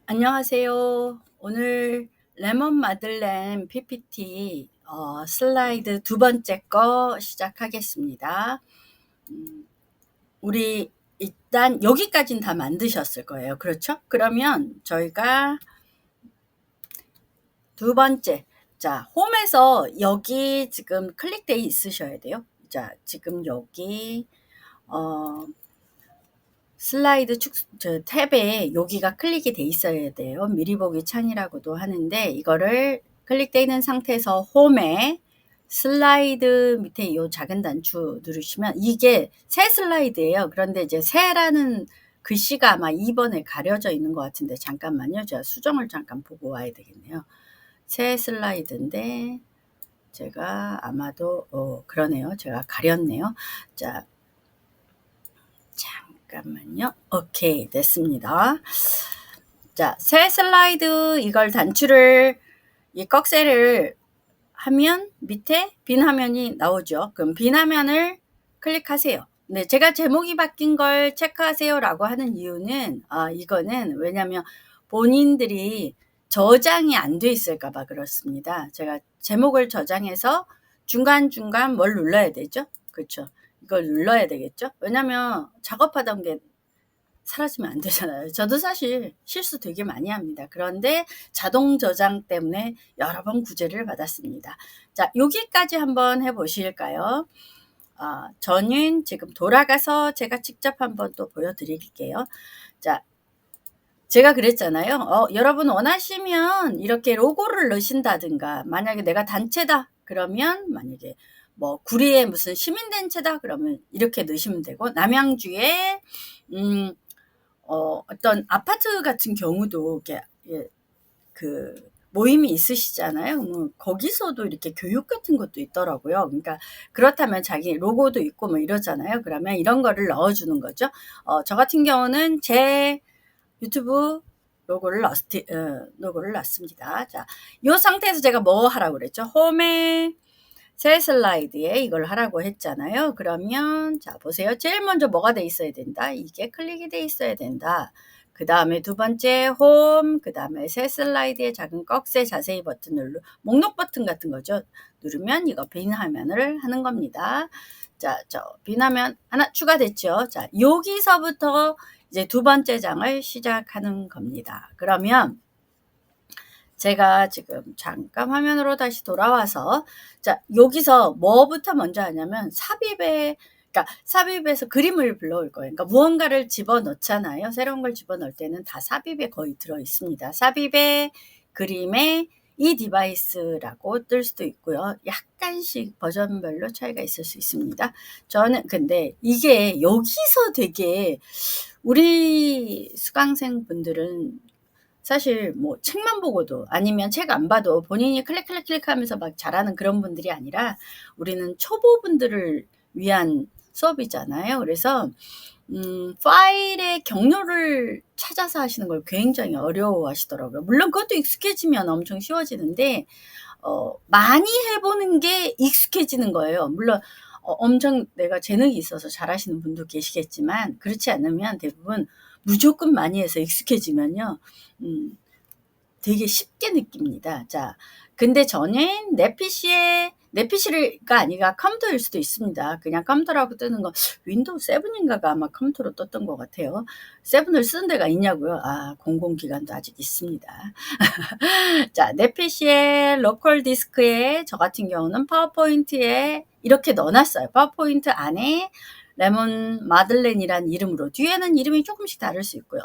안녕하세요. 오늘 레몬 마들렌 PPT 슬라이드 두 번째 거 시작하겠습니다. 우리 일단 여기까지는 다 만드셨을 거예요. 그렇죠? 그러면 저희가 두 번째, 자, 홈에서 여기 지금 클릭돼 있으셔야 돼요. 자, 지금 여기 어, 슬라이드 탭에 여기가 클릭이 돼 있어야 돼요. 미리 보기 창이라고도 하는데 이거를 클릭되어 있는 상태에서 홈에 슬라이드 밑에 이 작은 단추 누르시면 이게 새 슬라이드예요. 그런데 이제 새라는 글씨가 아마 2번에 가려져 있는 것 같은데 잠깐만요. 제가 수정을 잠깐 보고 와야 되겠네요. 새 슬라이드인데 제가 아마도 그러네요. 제가 가렸네요. 자, 잠깐만요. 오케이, 됐습니다. 자, 새 슬라이드 이걸 단추를 이 꺽쇠를 하면 밑에 빈 화면이 나오죠. 그럼 빈 화면을 클릭하세요. 네, 제가 제목이 바뀐 걸 체크하세요라고 하는 이유는 이거는 왜냐면 본인들이 저장이 안 돼 있을까 봐 그렇습니다. 제가 제목을 저장해서 중간중간 뭘 눌러야 되죠? 그렇죠. 이걸 눌러야 되겠죠? 왜냐면 작업하던 게 사라지면 안 되잖아요. 저도 사실 실수 되게 많이 합니다. 그런데 자동 저장 때문에 여러 번 구제를 받았습니다. 자, 여기까지 한번 해보실까요? 저는 지금 돌아가서 제가 직접 한번 또 보여드릴게요. 자, 제가 그랬잖아요. 여러분 원하시면 이렇게 로고를 넣으신다든가, 만약에 내가 단체다 그러면 만약에 뭐 구리에 무슨 시민단체다 그러면 이렇게 넣으시면 되고, 남양주에 어떤 아파트 같은 경우도 이렇게 그 모임이 있으시잖아요. 거기서도 이렇게 교육 같은 것도 있더라고요. 그러니까 그렇다면 자기 로고도 있고 뭐 이러잖아요. 그러면 이런 거를 넣어주는 거죠. 저 같은 경우는 제 유튜브 로고를 놨습니다. 자, 이 상태에서 제가 뭐 하라고 그랬죠? 홈에 새 슬라이드에 이걸 하라고 했잖아요. 그러면 자 보세요. 제일 먼저 뭐가 돼 있어야 된다. 이게 클릭이 돼 있어야 된다. 그 다음에 두 번째 홈, 그 다음에 새 슬라이드의 작은 꺽쇠 자세히 버튼을 목록 버튼 같은 거죠. 누르면 이거 빈 화면을 하는 겁니다. 자, 빈 화면 하나 추가됐죠. 자, 여기서부터 이제 두 번째 장을 시작하는 겁니다. 그러면 제가 지금 잠깐 화면으로 다시 돌아와서 자, 여기서 뭐부터 먼저 하냐면 그러니까 삽입에서 그림을 불러올 거예요. 그러니까 무언가를 집어넣잖아요. 새로운 걸 집어넣을 때는 다 삽입에 거의 들어 있습니다. 삽입에 그림에 이 디바이스라고 뜰 수도 있고요. 약간씩 버전별로 차이가 있을 수 있습니다. 저는 근데 이게 여기서 되게 우리 수강생 분들은 사실 뭐 책만 보고도 아니면 책 안 봐도 본인이 클릭하면서 막 잘하는 그런 분들이 아니라 우리는 초보분들을 위한 수업이잖아요. 그래서 파일의 경로를 찾아서 하시는 걸 굉장히 어려워하시더라고요. 물론 그것도 익숙해지면 엄청 쉬워지는데 많이 해보는 게 익숙해지는 거예요. 물론 엄청 내가 재능이 있어서 잘하시는 분도 계시겠지만 그렇지 않으면 대부분 무조건 많이 해서 익숙해지면요. 되게 쉽게 느낍니다. 자, 근데 저는 내 PC가 아니라 컴퓨터일 수도 있습니다. 그냥 컴퓨터라고 뜨는 거 윈도우 7인가가 아마 컴퓨터로 떴던 것 같아요. 7을 쓰는 데가 있냐고요? 공공기관도 아직 있습니다. 자, 내 PC에 로컬 디스크에 저 같은 경우는 파워포인트에 이렇게 넣어놨어요. 파워포인트 안에 레몬 마들렌이란 이름으로 뒤에는 이름이 조금씩 다를 수 있고요.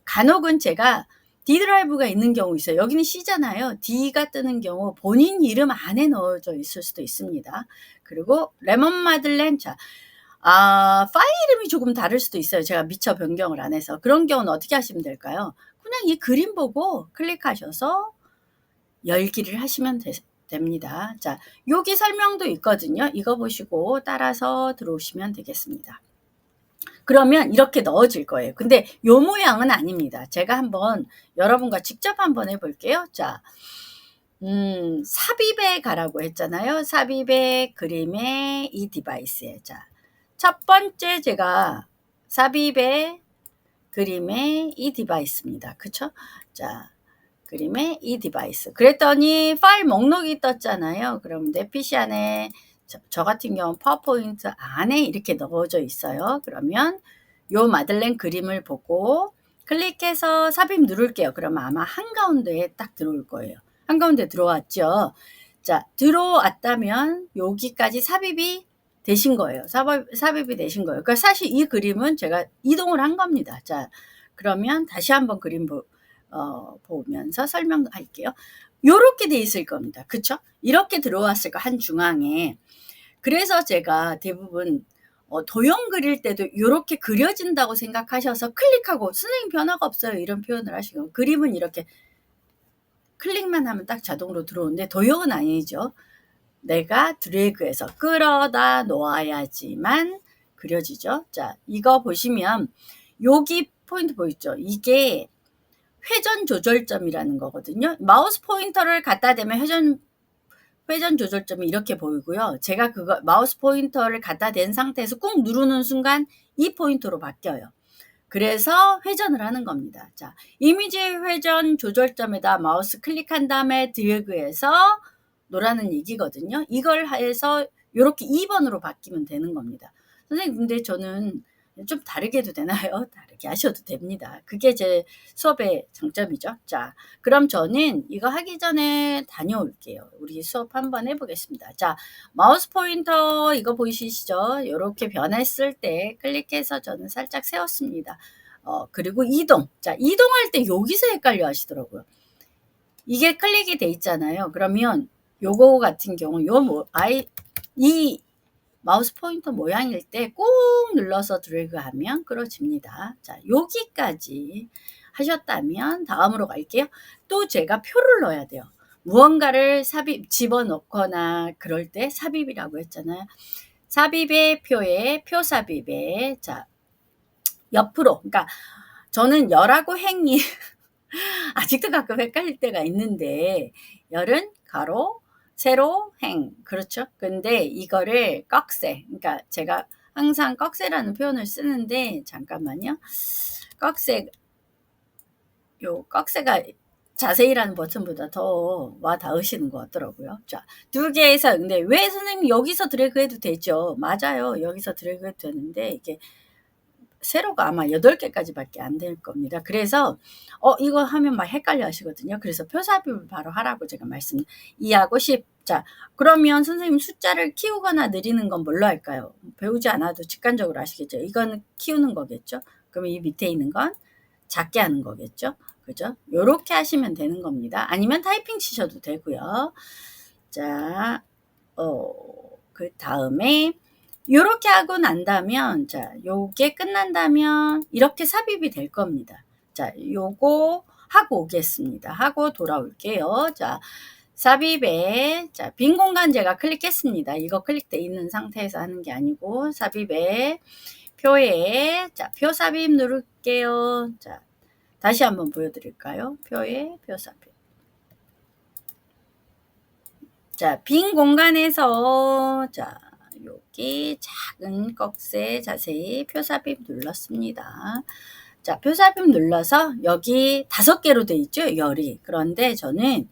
간혹은 제가 D 드라이브가 있는 경우 있어요. 여기는 C잖아요. D가 뜨는 경우 본인 이름 안에 넣어져 있을 수도 있습니다. 그리고 레몬 마들렌 파일 이름이 조금 다를 수도 있어요. 제가 미처 변경을 안 해서. 그런 경우는 어떻게 하시면 될까요? 그냥 이 그림 보고 클릭하셔서 열기를 하시면 됩니다. 자, 여기 설명도 있거든요. 이거 보시고 따라서 들어오시면 되겠습니다. 그러면 이렇게 넣어질 거예요. 근데 요 모양은 아닙니다. 제가 한번 여러분과 직접 한번 해볼게요. 자, 삽입에 가라고 했잖아요. 삽입에 그림에 이 디바이스에. 자, 첫 번째 제가 삽입에 그림의 이 디바이스입니다. 그쵸? 자, 그림의 이 디바이스. 그랬더니 파일 목록이 떴잖아요. 그럼 내 PC 안에 저 같은 경우 파워포인트 안에 이렇게 넣어져 있어요. 그러면 요 마들렌 그림을 보고 클릭해서 삽입 누를게요. 그러면 아마 한가운데에 딱 들어올 거예요. 한가운데 들어왔죠. 자, 들어왔다면 여기까지 삽입이 되신 거예요. 삽입이 되신 거예요. 그러니까 사실 이 그림은 제가 이동을 한 겁니다. 자, 그러면 다시 한번 그림 보면서 설명할게요. 요렇게 돼 있을 겁니다. 그쵸? 이렇게 들어왔을 거, 한 중앙에. 그래서 제가 대부분 도형 그릴 때도 요렇게 그려진다고 생각하셔서 클릭하고 선생님 변화가 없어요 이런 표현을 하시고, 그림은 이렇게 클릭만 하면 딱 자동으로 들어오는데 도형은 아니죠. 내가 드래그해서 끌어다 놓아야지만 그려지죠. 자, 이거 보시면 여기 포인트 보이죠? 이게 회전 조절점이라는 거거든요. 마우스 포인터를 갖다 대면 회전 조절점이 이렇게 보이고요. 제가 그거 마우스 포인터를 갖다 댄 상태에서 꾹 누르는 순간 이 포인터로 바뀌어요. 그래서 회전을 하는 겁니다. 자, 이미지 회전 조절점에다 마우스 클릭한 다음에 드래그해서 놓으라는 얘기거든요. 이걸 해서 이렇게 2번으로 바뀌면 되는 겁니다. 선생님, 근데 저는 좀 다르게 해도 되나요? 다르게 하셔도 됩니다. 그게 제 수업의 장점이죠. 자, 그럼 저는 이거 하기 전에 다녀올게요. 우리 수업 한번 해보겠습니다. 자, 마우스 포인터 이거 보이시죠? 이렇게 변했을 때 클릭해서 저는 살짝 세웠습니다. 그리고 이동. 자, 이동할 때 여기서 헷갈려 하시더라고요. 이게 클릭이 돼 있잖아요. 그러면 요거 같은 경우 이 마우스 포인터 모양일 때 꾹 눌러서 드래그하면 끌어집니다. 자, 여기까지 하셨다면 다음으로 갈게요. 또 제가 표를 넣어야 돼요. 무언가를 집어넣거나 그럴 때 삽입이라고 했잖아요. 삽입의 표에 표 삽입에 자, 옆으로. 그러니까 저는 열하고 행이 아직도 가끔 헷갈릴 때가 있는데, 열은 가로, 세로, 행. 그렇죠? 근데 이거를 꺽쇠. 그러니까 제가 항상 꺽쇠라는 표현을 쓰는데, 잠깐만요. 꺽쇠가 자세히라는 버튼보다 더 와 닿으시는 것 같더라고요. 자, 두 개에서, 근데 왜 선생님 여기서 드래그 해도 되죠? 맞아요. 여기서 드래그 해도 되는데, 이게 세로가 아마 8개까지밖에 안 될 겁니다. 그래서 이거 하면 막 헷갈려 하시거든요. 그래서 표삽입을 바로 하라고 제가 말씀 2하고 10. 자, 그러면 선생님 숫자를 키우거나 늘리는 건 뭘로 할까요? 배우지 않아도 직관적으로 아시겠죠? 이건 키우는 거겠죠? 그러면 이 밑에 있는 건 작게 하는 거겠죠? 그죠? 요렇게 하시면 되는 겁니다. 아니면 타이핑 치셔도 되고요. 자, 그 다음에 요렇게 하고 난다면, 자, 요게 끝난다면 이렇게 삽입이 될 겁니다. 자, 요거 하고 오겠습니다. 하고 돌아올게요. 자, 삽입에, 자, 빈 공간 제가 클릭했습니다. 이거 클릭돼 있는 상태에서 하는 게 아니고, 삽입에, 표에, 자, 표 삽입 누를게요. 자, 다시 한번 보여드릴까요? 표에, 표 삽입. 자, 빈 공간에서, 자, 여기 작은 꺽쇠 자세히 표삽입 눌렀습니다. 자, 표삽입 눌러서 여기 5개로 돼 있죠? 열이. 그런데 저는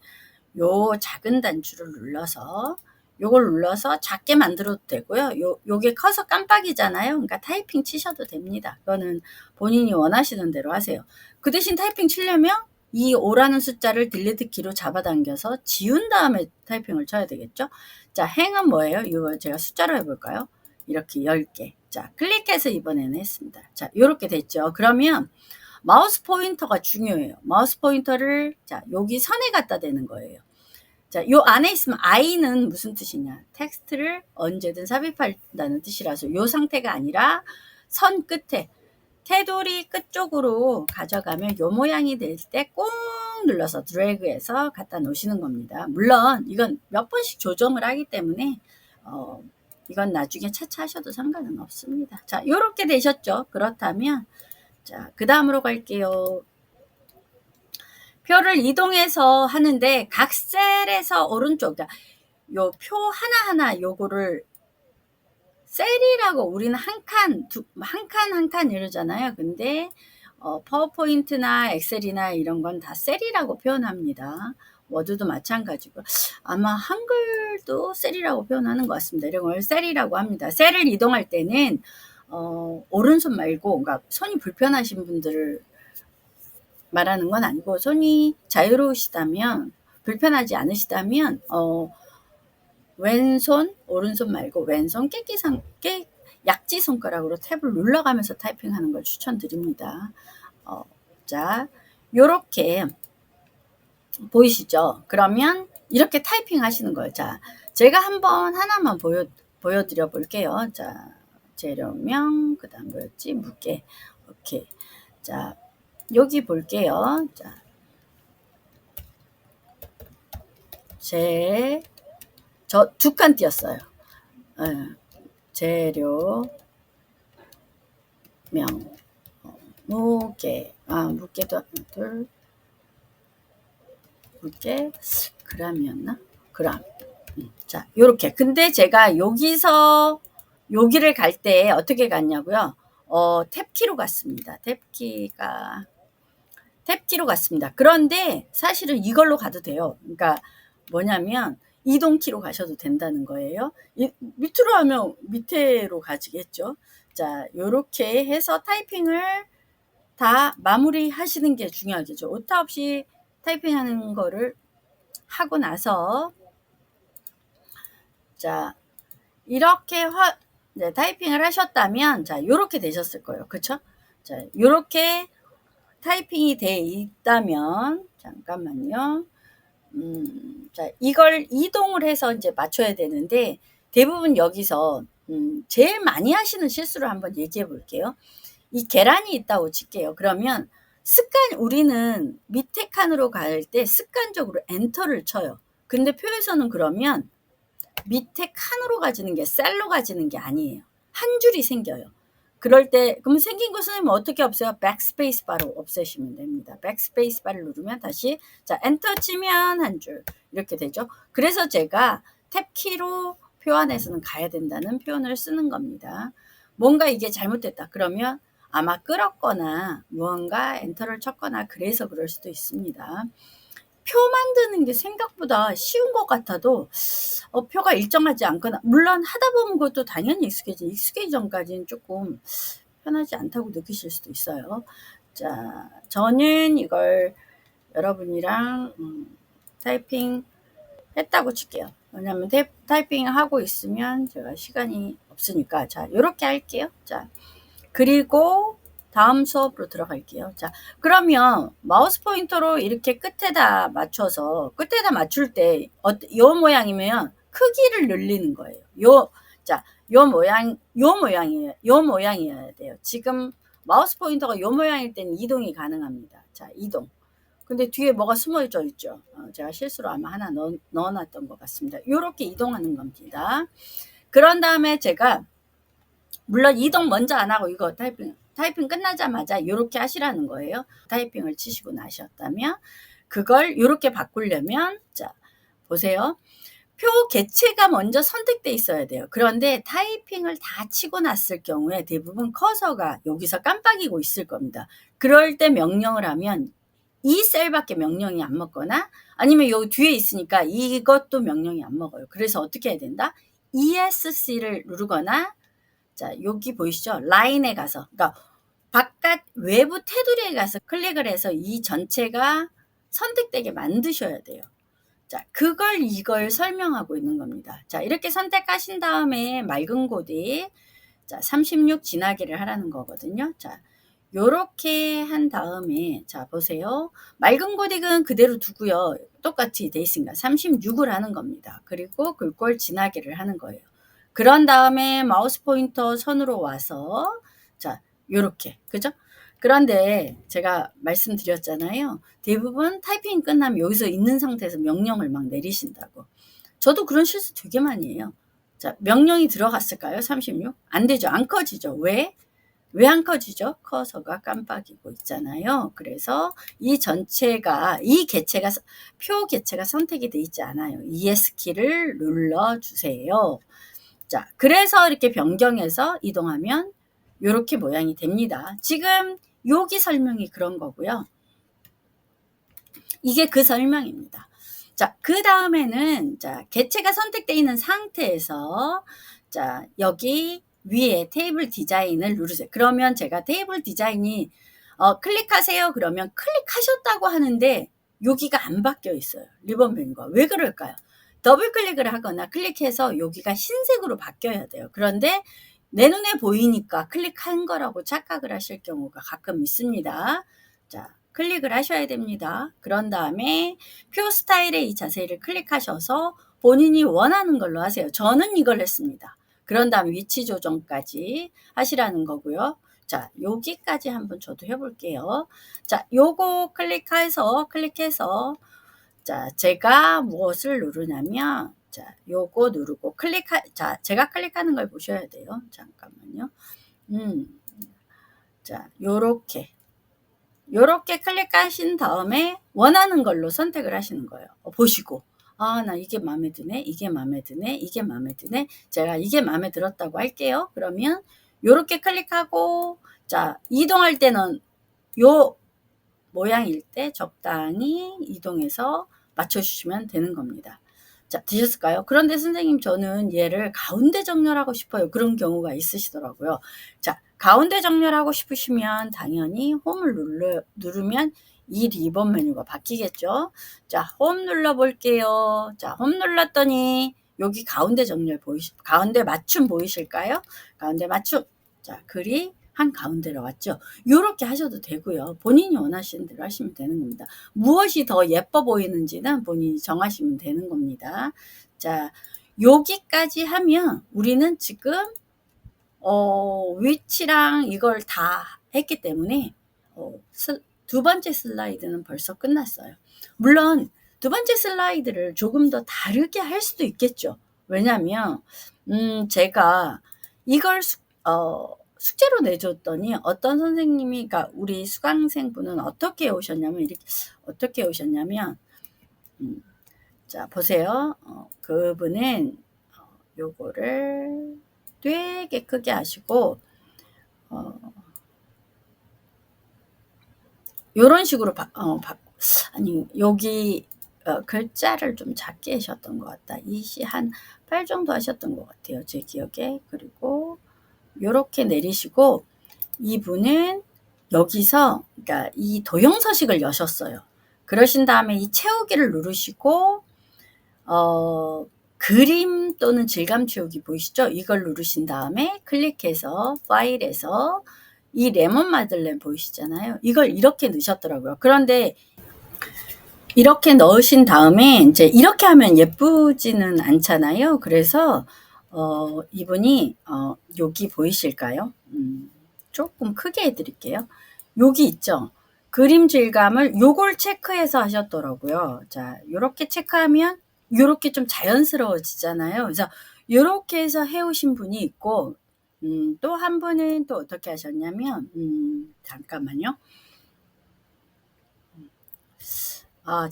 요 작은 단추를 눌러서 요걸 눌러서 작게 만들어도 되고요. 요게 커서 깜빡이잖아요. 그러니까 타이핑 치셔도 됩니다. 그거는 본인이 원하시는 대로 하세요. 그 대신 타이핑 치려면 이 5라는 숫자를 딜리트 키로 잡아당겨서 지운 다음에 타이핑을 쳐야 되겠죠. 자, 행은 뭐예요? 이거 제가 숫자로 해볼까요? 이렇게 10개. 자, 클릭해서 이번에는 했습니다. 자, 요렇게 됐죠. 그러면 마우스 포인터가 중요해요. 마우스 포인터를 자, 여기 선에 갖다 대는 거예요. 자, 요 안에 있으면 I는 무슨 뜻이냐? 텍스트를 언제든 삽입한다는 뜻이라서 요 상태가 아니라 선 끝에 테두리 끝쪽으로 가져가면 요 모양이 될 때 꾹 눌러서 드래그해서 갖다 놓으시는 겁니다. 물론 이건 몇 번씩 조정을 하기 때문에 이건 나중에 차차 하셔도 상관은 없습니다. 자, 요렇게 되셨죠? 그렇다면 자, 그 다음으로 갈게요. 표를 이동해서 하는데 각 셀에서 오른쪽, 요 표 하나하나 요거를 셀이라고 우리는 한 칸 이러잖아요. 근데 파워포인트나 엑셀이나 이런 건 다 셀이라고 표현합니다. 워드도 마찬가지고 아마 한글도 셀이라고 표현하는 것 같습니다. 이런 걸 셀이라고 합니다. 셀을 이동할 때는 오른손 말고, 그러니까 손이 불편하신 분들을 말하는 건 아니고, 손이 자유로우시다면, 불편하지 않으시다면 왼손, 오른손 말고 왼손 약지 손가락으로 탭을 눌러가면서 타이핑하는 걸 추천드립니다. 자, 요렇게 보이시죠? 그러면 이렇게 타이핑 하시는 거예요. 자, 제가 한번 하나만 보여드려 볼게요. 자, 재료명, 그 다음 뭐였지? 무게. 오케이. 자, 여기 볼게요. 자, 저 2칸 띄었어요. 재료명, 무게, 무게도 둘, 무게, 그램이었나? 그램. 자, 요렇게. 근데 제가 여기서 여기를 갈 때 어떻게 갔냐고요? 탭키로 갔습니다. 탭키로 갔습니다. 그런데 사실은 이걸로 가도 돼요. 그러니까 뭐냐면 이동키로 가셔도 된다는 거예요. 밑으로 하면 밑으로 가지겠죠. 자, 요렇게 해서 타이핑을 다 마무리 하시는 게 중요하겠죠. 오타 없이 타이핑하는 거를 하고 나서, 자, 이렇게 타이핑을 하셨다면, 자, 요렇게 되셨을 거예요. 그쵸? 자, 요렇게 타이핑이 돼 있다면, 잠깐만요. 자, 이걸 이동을 해서 이제 맞춰야 되는데, 대부분 여기서, 제일 많이 하시는 실수를 한번 얘기해 볼게요. 이 계란이 있다고 칠게요. 그러면 우리는 밑에 칸으로 갈 때 습관적으로 엔터를 쳐요. 근데 표에서는 그러면 밑에 칸으로 가지는 게 셀로 가지는 게 아니에요. 한 줄이 생겨요. 그럴 때, 그럼 생긴 거 선생님 어떻게 없애요? 백스페이스 바로 없애시면 됩니다. 백스페이스 바를 누르면 다시, 자, 엔터 치면 한 줄. 이렇게 되죠. 그래서 제가 탭키로 표 안에서는 가야 된다는 표현을 쓰는 겁니다. 뭔가 이게 잘못됐다. 그러면 아마 끌었거나 무언가 엔터를 쳤거나 그래서 그럴 수도 있습니다. 표 만드는 게 생각보다 쉬운 것 같아도 표가 일정하지 않거나, 물론 하다 보면 그것도 당연히 익숙해지기 전까지는 조금 편하지 않다고 느끼실 수도 있어요. 자, 저는 이걸 여러분이랑 타이핑 했다고 칠게요. 왜냐면 타이핑 하고 있으면 제가 시간이 없으니까. 자, 요렇게 할게요. 자, 그리고 다음 수업으로 들어갈게요. 자, 그러면 마우스 포인터로 이렇게 끝에다 맞출 때 요 모양이면 크기를 늘리는 거예요. 요 모양이어야 돼요. 지금 마우스 포인터가 요 모양일 때는 이동이 가능합니다. 자, 이동. 근데 뒤에 뭐가 숨어져 있죠. 제가 실수로 아마 하나 넣어놨던 것 같습니다. 요렇게 이동하는 겁니다. 그런 다음에 제가 물론 이동 먼저 안 하고 이거 타이핑 끝나자마자 이렇게 하시라는 거예요. 타이핑을 치시고 나셨다면 그걸 이렇게 바꾸려면, 자, 보세요. 표 개체가 먼저 선택돼 있어야 돼요. 그런데 타이핑을 다 치고 났을 경우에 대부분 커서가 여기서 깜빡이고 있을 겁니다. 그럴 때 명령을 하면 이 셀밖에 명령이 안 먹거나, 아니면 여기 뒤에 있으니까 이것도 명령이 안 먹어요. 그래서 어떻게 해야 된다? ESC를 누르거나, 자, 여기 보이시죠? 라인에 가서, 그러니까 바깥 외부 테두리에 가서 클릭을 해서 이 전체가 선택되게 만드셔야 돼요. 자, 이걸 설명하고 있는 겁니다. 자, 이렇게 선택하신 다음에 맑은 고딕, 자, 36 진하기를 하라는 거거든요. 자, 요렇게 한 다음에, 자, 보세요. 맑은 고딕은 그대로 두고요. 똑같이 돼 있으니까 36을 하는 겁니다. 그리고 글꼴 진하기를 하는 거예요. 그런 다음에 마우스 포인터 선으로 와서, 자, 요렇게, 그죠? 그런데 제가 말씀드렸잖아요. 대부분 타이핑 끝나면 여기서 있는 상태에서 명령을 막 내리신다고. 저도 그런 실수 되게 많이 해요. 자, 명령이 들어갔을까요? 36? 안 되죠. 안 커지죠. 왜 안 커지죠? 커서가 깜빡이고 있잖아요. 그래서 이 표 개체가 선택이 돼 있지 않아요. ES키를 눌러주세요. 자, 그래서 이렇게 변경해서 이동하면 이렇게 모양이 됩니다. 지금 여기 설명이 그런 거고요. 이게 그 설명입니다. 자, 그 다음에는 자, 개체가 선택되어 있는 상태에서 자, 여기 위에 테이블 디자인을 누르세요. 그러면 제가 테이블 디자인이 클릭하세요. 그러면 클릭하셨다고 하는데 여기가 안 바뀌어 있어요. 리본 메뉴가. 왜 그럴까요? 더블 클릭을 하거나 클릭해서 여기가 흰색으로 바뀌어야 돼요. 그런데 내 눈에 보이니까 클릭한 거라고 착각을 하실 경우가 가끔 있습니다. 자, 클릭을 하셔야 됩니다. 그런 다음에 표 스타일의 이 자세히를 클릭하셔서 본인이 원하는 걸로 하세요. 저는 이걸 했습니다. 그런 다음 위치 조정까지 하시라는 거고요. 자, 여기까지 한번 저도 해볼게요. 자, 요거 클릭해서 자, 제가 무엇을 누르냐면 자, 요거 누르고 자, 제가 클릭하는 걸 보셔야 돼요. 잠깐만요. 자, 요렇게 클릭하신 다음에 원하는 걸로 선택을 하시는 거예요. 보시고 나 이게 마음에 드네, 이게 마음에 드네, 이게 마음에 드네. 제가 이게 마음에 들었다고 할게요. 그러면 요렇게 클릭하고 자, 이동할 때는 요 모양일 때 적당히 이동해서 맞춰주시면 되는 겁니다. 자, 되셨을까요? 그런데 선생님 저는 얘를 가운데 정렬하고 싶어요. 그런 경우가 있으시더라고요. 자, 가운데 정렬하고 싶으시면 당연히 홈을 누르면 이 리본 메뉴가 바뀌겠죠. 자, 홈 눌러볼게요. 자, 홈 눌렀더니 여기 가운데 정렬 가운데 맞춤 보이실까요? 가운데 맞춤. 자, 글이 한 가운데로 왔죠. 이렇게 하셔도 되고요. 본인이 원하시는 대로 하시면 되는 겁니다. 무엇이 더 예뻐 보이는지는 본인이 정하시면 되는 겁니다. 자, 여기까지 하면 우리는 지금 위치랑 이걸 다 했기 때문에 두 번째 슬라이드는 벌써 끝났어요. 물론 두 번째 슬라이드를 조금 더 다르게 할 수도 있겠죠. 왜냐하면 제가 이걸 숙제로 내줬더니 어떤 선생님이, 그러니까 우리 수강생분은 어떻게 오셨냐면 자, 보세요. 그분은 요거를 되게 크게 하시고 요런 식으로 아니 여기 글자를 좀 작게 하셨던 것 같다. 이시 한 8 정도 하셨던 것 같아요. 제 기억에. 그리고 요렇게 내리시고 이분은 여기서 그러니까 이 도형 서식을 여셨어요. 그러신 다음에 이 채우기를 누르시고 그림 또는 질감 채우기 보이시죠? 이걸 누르신 다음에 클릭해서 파일에서 이 레몬 마들렌 보이시잖아요. 이걸 이렇게 넣으셨더라고요. 그런데 이렇게 넣으신 다음에 이제 이렇게 하면 예쁘지는 않잖아요. 그래서 이분이 여기 보이실까요? 조금 크게 해드릴게요. 여기 있죠. 그림 질감을 요걸 체크해서 하셨더라고요. 자, 요렇게 체크하면 요렇게 좀 자연스러워지잖아요. 그래서 요렇게 해서 해오신 분이 있고 또 한 분은 또 어떻게 하셨냐면 잠깐만요.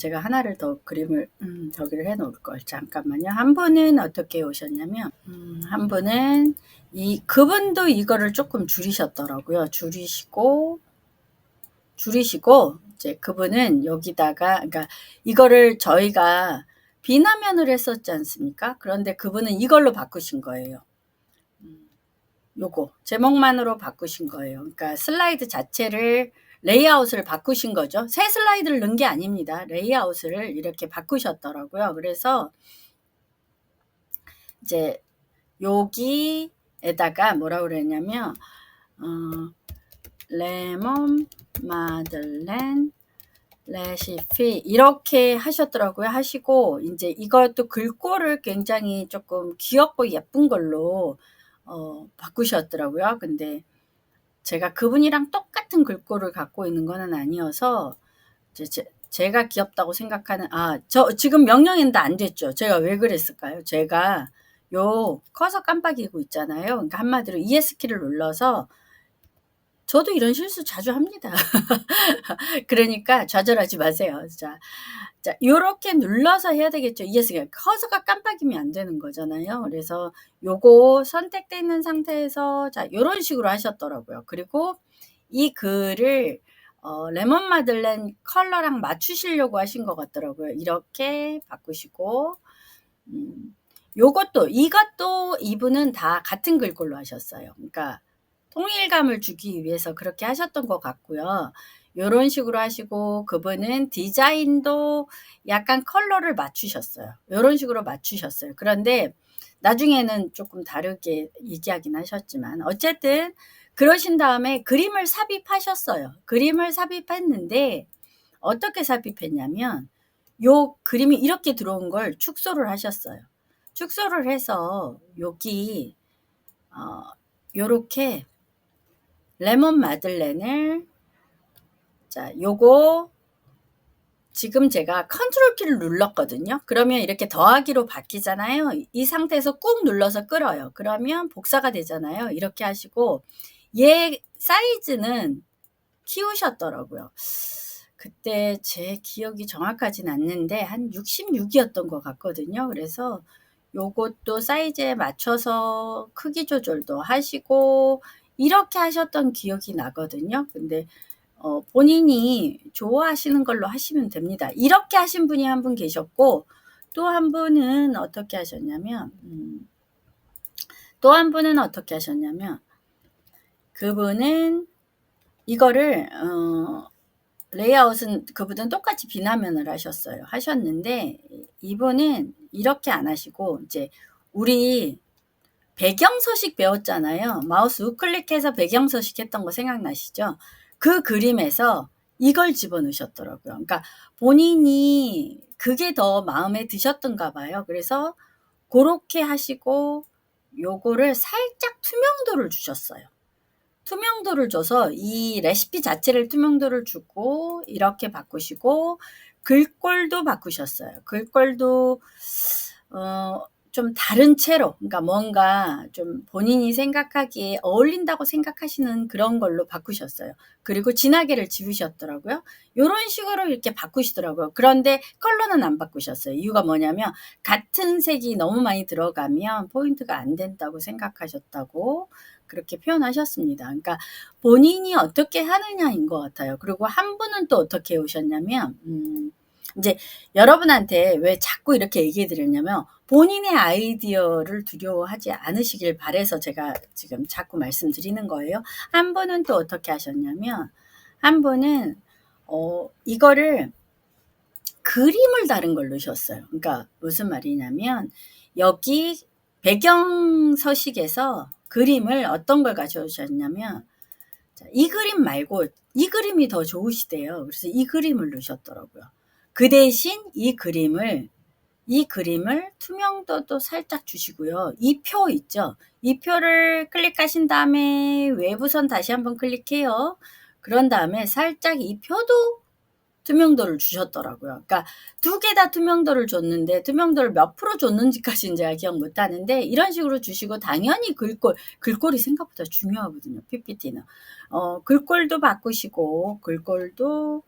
제가 하나를 더 그림을 저기를 해 놓을 걸. 잠깐만요. 한 분은 어떻게 오셨냐면 한 분은 그분도 이거를 조금 줄이셨더라고요. 줄이시고 이제 그분은 여기다가 그러니까 이거를 저희가 비나면을 했었지 않습니까? 그런데 그분은 이걸로 바꾸신 거예요. 요거 제목만으로 바꾸신 거예요. 그러니까 슬라이드 자체를 레이아웃을 바꾸신 거죠. 새 슬라이드를 넣은 게 아닙니다. 레이아웃을 이렇게 바꾸셨더라고요. 그래서 이제 여기에다가 뭐라 그랬냐면 레몬 마들렌 레시피 이렇게 하셨더라고요. 하시고 이제 이것도 글꼴을 굉장히 조금 귀엽고 예쁜 걸로 바꾸셨더라고요. 근데 제가 그분이랑 똑같은 글꼴을 갖고 있는 거는 아니어서 제가 귀엽다고 생각하는 저 지금 명령인데 안 됐죠. 제가 왜 그랬을까요? 제가 요 커서 깜빡이고 있잖아요. 그러니까 한마디로 ES키를 눌러서 저도 이런 실수 자주 합니다. 그러니까 좌절하지 마세요. 자, 요렇게 눌러서 해야 되겠죠. ESC. 커서가 깜빡이면 안 되는 거잖아요. 그래서 요거 선택되어 있는 상태에서 자, 요런 식으로 하셨더라고요. 그리고 이 글을 레몬 마들렌 컬러랑 맞추시려고 하신 것 같더라고요. 이렇게 바꾸시고 이것도 이분은 다 같은 글꼴로 하셨어요. 그러니까 통일감을 주기 위해서 그렇게 하셨던 것 같고요. 요런 식으로 하시고 그분은 디자인도 약간 컬러를 맞추셨어요. 요런 식으로 맞추셨어요. 그런데 나중에는 조금 다르게 얘기하긴 하셨지만 어쨌든 그러신 다음에 그림을 삽입하셨어요. 그림을 삽입했는데 어떻게 삽입했냐면 요 그림이 이렇게 들어온 걸 축소를 하셨어요. 축소를 해서 여기 요렇게 레몬 마들렌을 자 요거 지금 제가 컨트롤 키를 눌렀거든요. 그러면 이렇게 더하기로 바뀌잖아요. 이 상태에서 꾹 눌러서 끌어요. 그러면 복사가 되잖아요. 이렇게 하시고 얘 사이즈는 키우셨더라고요. 그때 제 기억이 정확하진 않는데 한 66이었던 것 같거든요. 그래서 요것도 사이즈에 맞춰서 크기 조절도 하시고 이렇게 하셨던 기억이 나거든요. 근데 본인이 좋아하시는 걸로 하시면 됩니다. 이렇게 하신 분이 한 분 계셨고 또 한 분은 어떻게 하셨냐면 그분은 이거를 레이아웃은 그분은 똑같이 비나면을 하셨는데 이분은 이렇게 안 하시고 이제 우리 배경 서식 배웠잖아요. 마우스 우클릭해서 배경 서식 했던 거 생각나시죠? 그 그림에서 이걸 집어넣으셨더라고요. 그러니까 본인이 그게 더 마음에 드셨던가 봐요. 그래서 그렇게 하시고 요거를 살짝 투명도를 주셨어요. 투명도를 줘서 이 레시피 자체를 투명도를 주고 이렇게 바꾸시고 글꼴도 바꾸셨어요. 글꼴도 좀 다른 채로 그러니까 뭔가 좀 본인이 생각하기에 어울린다고 생각하시는 그런 걸로 바꾸셨어요. 그리고 진하게를 지우셨더라고요. 요런 식으로 이렇게 바꾸시더라고요. 그런데 컬러는 안 바꾸셨어요. 이유가 뭐냐면 같은 색이 너무 많이 들어가면 포인트가 안 된다고 생각하셨다고 그렇게 표현하셨습니다. 그러니까 본인이 어떻게 하느냐인 것 같아요. 그리고 한 분은 또 어떻게 오셨냐면 이제 여러분한테 왜 자꾸 이렇게 얘기해 드렸냐면 본인의 아이디어를 두려워하지 않으시길 바래서 제가 지금 자꾸 말씀드리는 거예요. 한 분은 또 어떻게 하셨냐면 한 분은 이거를 그림을 다른 걸 넣으셨어요. 그러니까 무슨 말이냐면 여기 배경 서식에서 그림을 어떤 걸 가져오셨냐면 이 그림 말고 이 그림이 더 좋으시대요. 그래서 이 그림을 넣으셨더라고요. 그 대신 이 그림을 투명도도 살짝 주시고요. 이 표 있죠? 이 표를 클릭하신 다음에 외부선 다시 한번 클릭해요. 그런 다음에 살짝 이 표도 투명도를 주셨더라고요. 그러니까 두 개 다 투명도를 줬는데 투명도를 몇 프로 줬는지까지는 제가 기억 못 하는데 이런 식으로 주시고 당연히 글꼴이 생각보다 중요하거든요. PPT는. 글꼴도 바꾸시고 글꼴도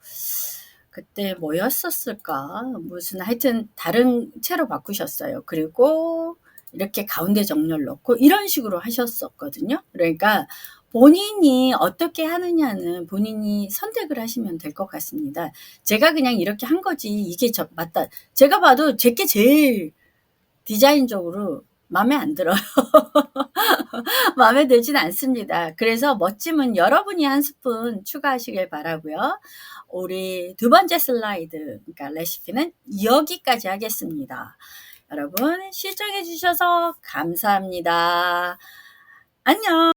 그때 뭐였었을까? 무슨 하여튼 다른 채로 바꾸셨어요. 그리고 이렇게 가운데 정렬 넣고 이런 식으로 하셨었거든요. 그러니까 본인이 어떻게 하느냐는 본인이 선택을 하시면 될 것 같습니다. 제가 그냥 이렇게 한 거지 이게 맞다. 제가 봐도 제게 제일 디자인적으로 마음에 안 들어요. 마음에 들진 않습니다. 그래서 멋짐은 여러분이 한 스푼 추가하시길 바라고요. 우리 두 번째 슬라이드, 그러니까 레시피는 여기까지 하겠습니다. 여러분 시청해 주셔서 감사합니다. 안녕.